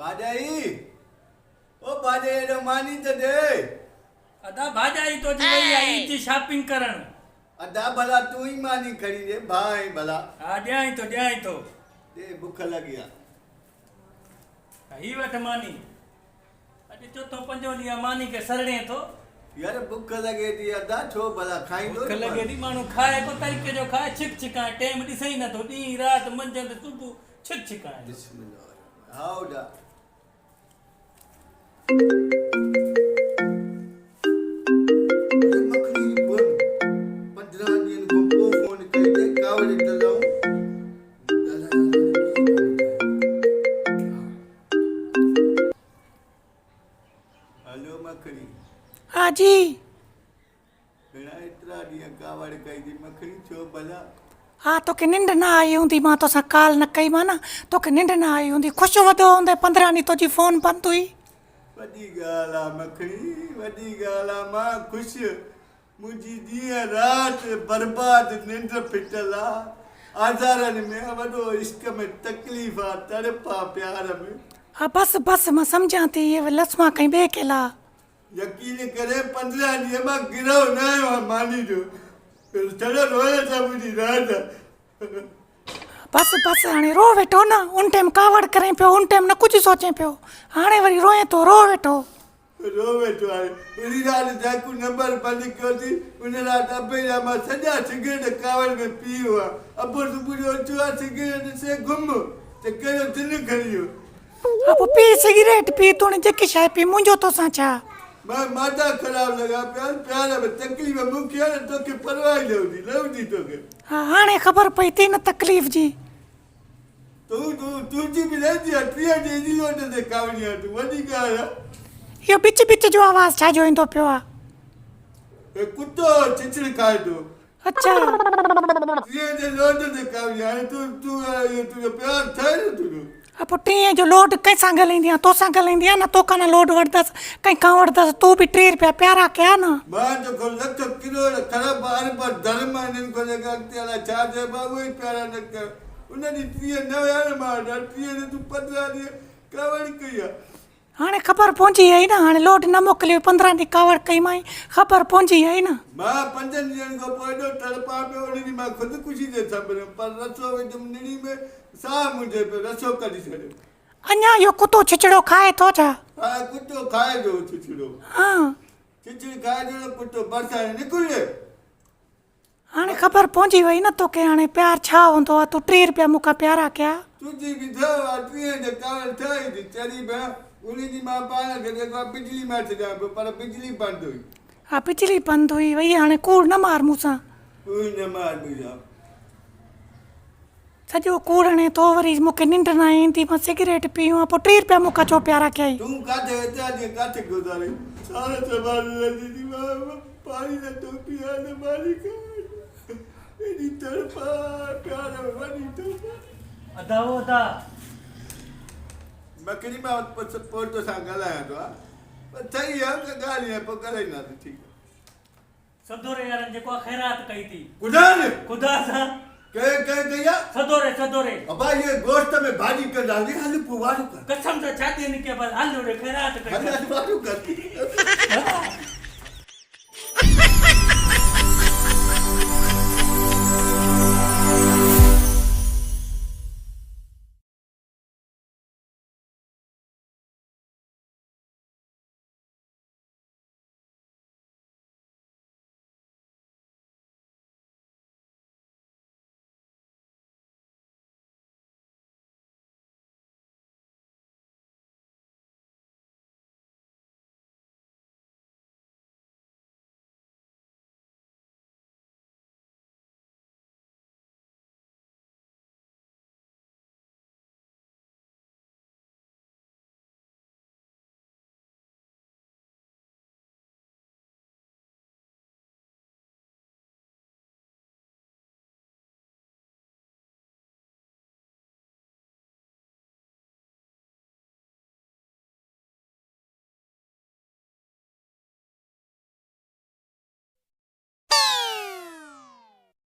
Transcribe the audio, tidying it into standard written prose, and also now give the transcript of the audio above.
भाॼाई ओ भाॼाई एॾो मानी त ॾे। अदा भाॼाई तो जी वई आहे ईद जी शॉपिंग करण। अदा भला तूं ई मानी खणी ॾे भाई भला। हा ॾियाई तो ॾे बुख लॻी आहे। ही वठ मानी। अॼु चोथों पंजो ॾींहुं आहे मानी खे सरणे थो। यार बुख लॻे थी अदा छो भला खाईंदो बुख लॻे थी माण्हू खाए को तरीक़े जो खाए छिक छिकाए टाइम ॾिसे ई नथो ॾींहुं राति मंझंदि सुबुह छिक छिकाए। बिस्मिल्लाह हा ओॾा हाँ जी हाँ तोखे निंड न आई हूंदी मां तोसां काल न कई मां न तोखे निंड न आई हूंदी खुश वधो हूंदे 15 ॾींहं तुंहिंजी फोन बंदि हुई। वॾी ॻाल्हि आहे मखणी वॾी ॻाल्हि आहे मां ख़ुशि मुंहिंजी ॾींहं राति बर्बाद निंड फिटल आहे आज़ारनि में वॾो इश्क में तकलीफ़ आहे तड़प आहे प्यार में। हाँ बस बस मां सम्झां थी इहे लस्मा कहीं ॿिए केला यकीन करे 15 ॾींहं मां गिरहो न आयो आहे मानी जो चलो रोए था मुंहिंजी राति। बस बस हाणे रो वेठो न उन टाइम कावड़ करें पियो उन टाइम न कुझु सोचे पियो हाणे वरी रोए थो रो वेठो आहे उन राति जेको नंबर बंदि कयो थी उन राति अबे जा मां सॼा सिगरेट कावड़ में पी वियो आहे। अबो सुबुह जो अचो आहे सिगरेट से घुम त कहिड़ो दिलि खणी वियो। अब पी सिगरेट पी तूं जेकी शइ पी मुंहिंजो तोसां छा मां माता ख़राब लॻा पिया प्यार में तकलीफ़ मूंखे आहे न तोखे परवाह ई न हुंदी तोखे। हाँ हाणे ख़बर पई थी न तकलीफ़ जी तुंहिंजी बि रहंदी आहे 30 जे इंग्लैंड ते कावड़ी आहे तूं वॾी ॻाल्हि आहे। इहो बिच बिच जो आवाज़ छाजो ईंदो पियो आहे कुतो चिचड़ खाए थो। अच्छा 30 जे लोड ते कावड़ी हाणे तूं तुंहिंजो प्यार ठहे न तुंहिंजो। पोइ 30 जो लोड कंहिंसां ॻाल्हाईंदी आहे तोसां ॻाल्हाईंदी आहे न तोखां न लोड वठंदसि कंहिं खां वठंदसि तूं बि 3 रुपया प्यारा कया न। मां जेको लख किरोड़ ख़राब अरब धर्म हिननि खां जेका अॻिते हला छा चइबो आहे उहे ई प्यारा न कयो उन ॾींहुं 30 न हुया न मां 30 ॾींहं तूं 15 ॾींहं कावड़ी कई आहे। हाणे ख़बर पहुची वई न हाणे लोड न मोकिलियो 15 ॾींहं कावड़ कई माई ख़बर पहुची वई न। मां 5 ॾींहंनि खां पोइ एॾो तड़पा पियो उन ॾींहुं मां ख़ुदिकुशी ते सम्झियो पर रसो विधुमि निड़ी में साह मुंहिंजे पियो रसो कढी छॾियो। अञा इहो कुतो छिछड़ो खाए थो छा। हा कुतो खाए जो छिछड़ो हाँ छिछड़ी खाए जो कुतो बरसात निकिरे। हाणे ख़बर पहुची वई न तोखे हाणे प्यार छा हूंदो आहे तूं 3 रुपया मूंखां प्यारा कया। तुंहिंजी बि अथव 30 जे कावड़ ठही थी चढ़ी पिया उन ॾींहुं मां पाण खे जेको आहे बिजली मां छॾियां पियो पर बिजली बंदि हुई। हा बिजली बंदि हुई वई हाणे कूड़ न मार मूंसां तूं न मार मुंहिंजा सॼो कूड़ हणे तो वरी मूंखे निंड न ईंदी मां सिगरेट पीऊं पोइ 3 रुपया मूंखां छो प्यारा कयई। तूं काथे हेतिरा ॾींहं काथे गुज़ारे सारा चबाल दीदी मां पाणी नथो पिया न मालिक एॾी तड़पा प्यार वॾी तड़पा। अदा मखणी मां पोइ तोसां ॻाल्हायां थो पर ठही आहे त ॻाल्हि आहे पोइ ॻाल्हाईंदासीं ठीकु आहे। सदोरे यारनि जेको आहे ख़ैरात कई थी ख़ुदा सां कई आहे सदोरे अबा ये गोश्त में भाॼी कंदासीं हल पोइ वारू कर कसम सां छा थी निके पर हल ख़ैरात कई वारू कर।